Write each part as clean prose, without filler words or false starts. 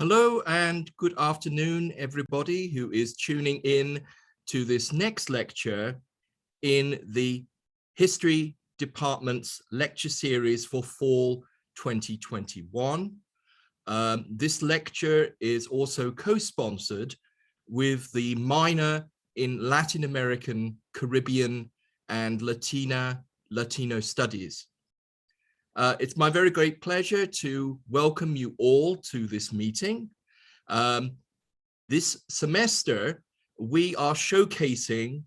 Hello and good afternoon, everybody who is tuning in to this next lecture in the History Department's lecture series for fall 2021. This lecture is also co-sponsored with the minor in Latin American, Caribbean, and Latino Studies. It's my very great pleasure to welcome you all to this meeting. This semester, we are showcasing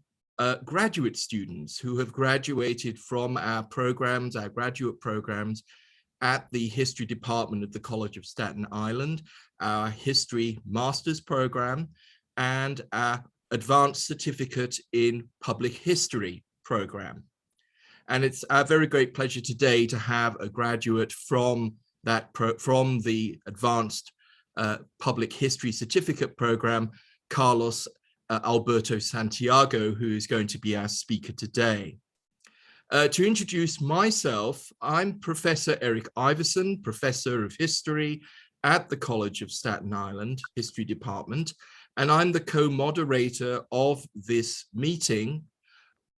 graduate students who have graduated from our programs, our graduate programs at the History Department of the College of Staten Island, our History Master's Program, and our Advanced Certificate in Public History Program. And it's a very great pleasure today to have a graduate from the Advanced Public History Certificate Program, Carlos Alberto Santiago, who is going to be our speaker today. To introduce myself, I'm Professor Eric Iverson, Professor of History at the College of Staten Island History Department, and I'm the co-moderator of this meeting,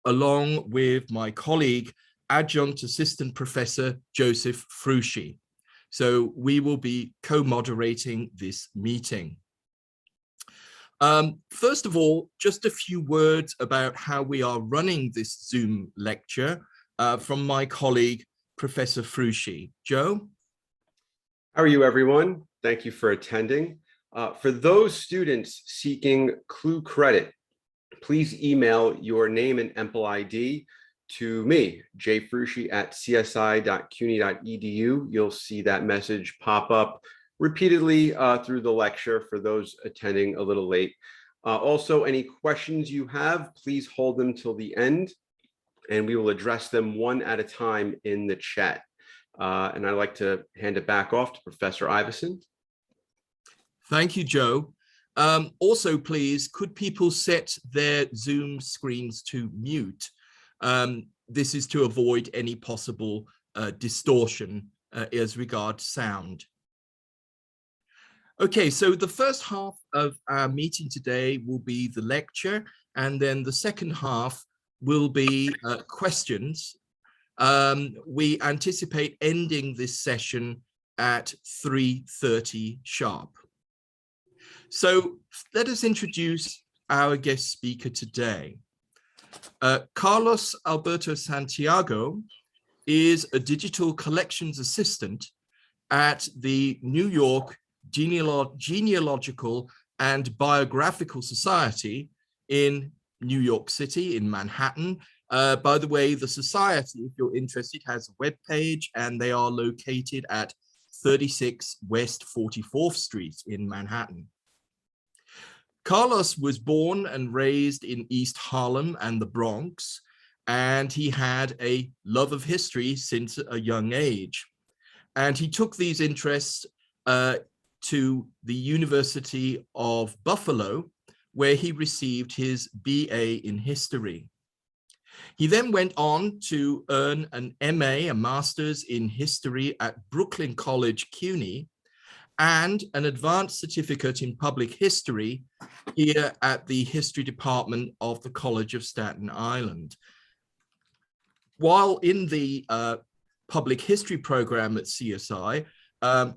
along with my colleague, Adjunct Assistant Professor Joseph Frusci. So we will be co-moderating this meeting. First of all, just a few words about how we are running this Zoom lecture from my colleague, Professor Frusci. Joe? How are you, everyone? Thank you for attending. For those students seeking CLUE credit, please email your name and EMPL ID to me, jfrusci@csi.cuny.edu. You'll see that message pop up repeatedly through the lecture for those attending a little late. Also, any questions you have, please hold them till the end, and we will address them one at a time in the chat. And I'd like to hand it back off to Professor Iverson. Thank you, Joe. Also, please, could people set their Zoom screens to mute? This is to avoid any possible distortion as regards sound. Okay, so the first half of our meeting today will be the lecture, and then the second half will be questions. We anticipate ending this session at 3:30 sharp. So let us introduce our guest speaker today. Carlos Alberto Santiago is a digital collections assistant at the New York Genealogical and Biographical Society in New York City, in Manhattan. By the way, the society, if you're interested, has a webpage, and they are located at 36 West 44th Street in Manhattan. Carlos was born and raised in East Harlem and the Bronx, and he had a love of history since a young age. And he took these interests to the University of Buffalo, where he received his BA in history. He then went on to earn an MA, a master's in history at Brooklyn College, CUNY, and an advanced certificate in public history here at the History Department of the College of Staten Island. While in the public history program at CSI,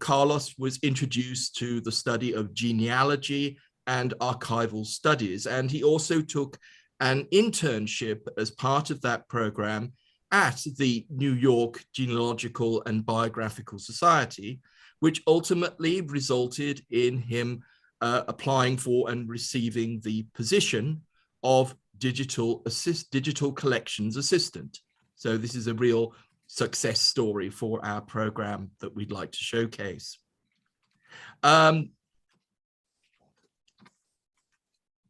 Carlos was introduced to the study of genealogy and archival studies, and he also took an internship as part of that program at the New York Genealogical and Biographical Society, which ultimately resulted in him applying for and receiving the position of digital collections assistant. So this is a real success story for our program that we'd like to showcase.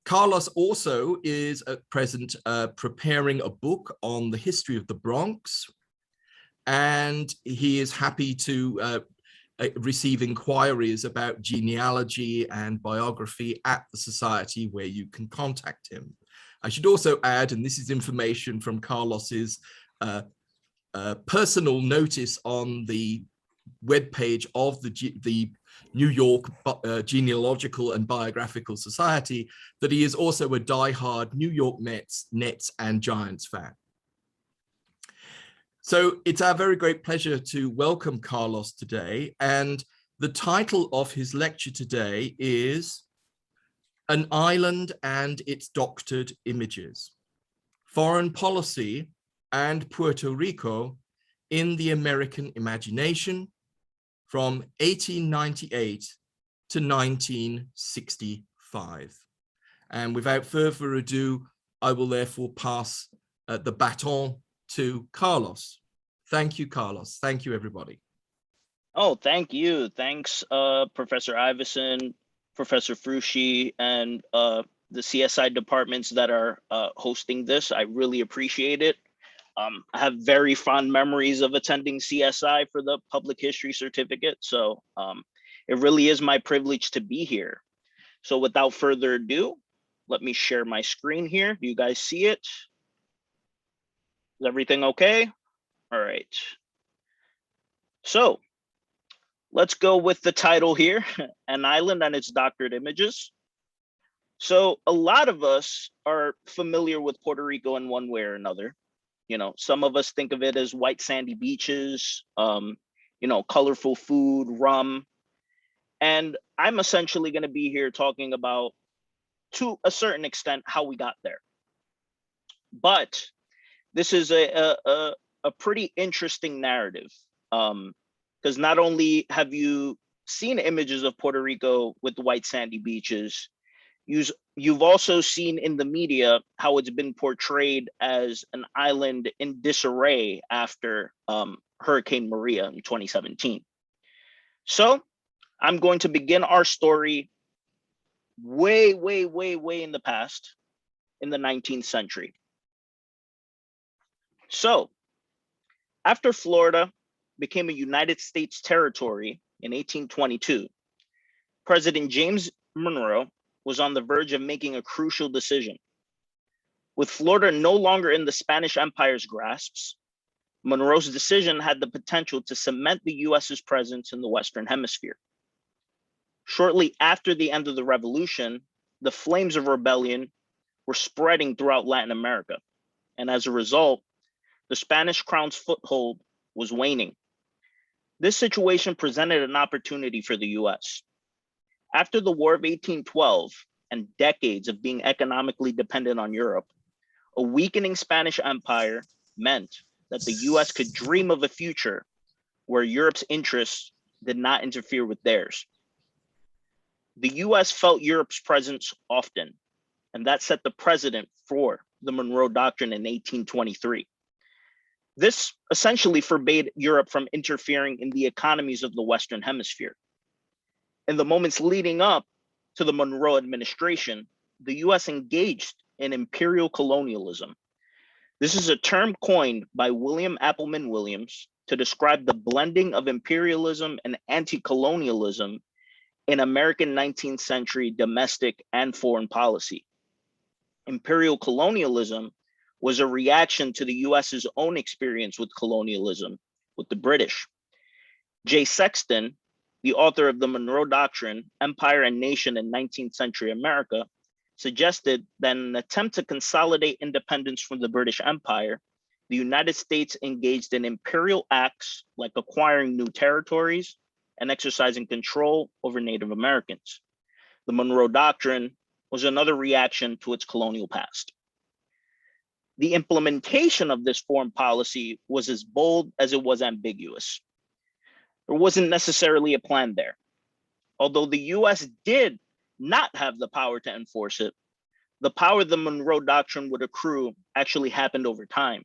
Carlos also is at present preparing a book on the history of the Bronx, and he is happy to receive inquiries about genealogy and biography at the society, where you can contact him. I should also add, and this is information from Carlos's personal notice on the webpage of the New York Genealogical and Biographical Society, that he is also a diehard New York Mets, Nets, and Giants fan. So it's our very great pleasure to welcome Carlos today. And the title of his lecture today is An Island and Its Doctored Images: Foreign Policy and Puerto Rico in the American Imagination from 1898 to 1965. And without further ado, I will therefore pass the baton to Carlos. Thank you, Carlos. Thank you, everybody. Oh, thank you. Thanks, Professor Iverson, Professor Frushi, and the CSI departments that are hosting this. I really appreciate it. I have very fond memories of attending CSI for the public history certificate. So it really is my privilege to be here. So without further ado, let me share my screen here. Do you guys see it? Is everything okay? All right. So let's go with the title here, An Island and Its Doctored Images. So a lot of us are familiar with Puerto Rico in one way or another. You know, some of us think of it as white sandy beaches, you know, colorful food, rum. And I'm essentially going to be here talking about, to a certain extent, how we got there. But this is a pretty interesting narrative, because not only have you seen images of Puerto Rico with white sandy beaches, you've also seen in the media how it's been portrayed as an island in disarray after Hurricane Maria in 2017. So I'm going to begin our story way in the past, in the 19th century. So after Florida became a United States territory in 1822, President James Monroe was on the verge of making a crucial decision. With Florida no longer in the Spanish Empire's grasps, Monroe's decision had the potential to cement the US's presence in the Western Hemisphere. Shortly after the end of the Revolution, the flames of rebellion were spreading throughout Latin America, and as a result, the Spanish crown's foothold was waning. This situation presented an opportunity for the US. After the War of 1812 and decades of being economically dependent on Europe, a weakening Spanish Empire meant that the US could dream of a future where Europe's interests did not interfere with theirs. The US felt Europe's presence often, and that set the precedent for the Monroe Doctrine in 1823. This essentially forbade Europe from interfering in the economies of the Western Hemisphere. In the moments leading up to the Monroe administration, the US engaged in imperial colonialism. This is a term coined by William Appleman Williams to describe the blending of imperialism and anti-colonialism in American 19th century domestic and foreign policy. Imperial colonialism was a reaction to the US's own experience with colonialism with the British. J. Sexton, the author of the Monroe Doctrine, Empire and Nation in 19th Century America, suggested that in an attempt to consolidate independence from the British Empire, the United States engaged in imperial acts like acquiring new territories and exercising control over Native Americans. The Monroe Doctrine was another reaction to its colonial past. The implementation of this foreign policy was as bold as it was ambiguous. There wasn't necessarily a plan there. Although the US did not have the power to enforce it, the power the Monroe Doctrine would accrue actually happened over time.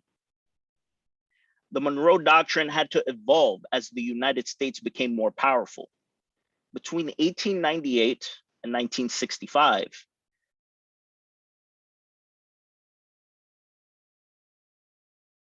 The Monroe Doctrine had to evolve as the United States became more powerful. Between 1898 and 1965,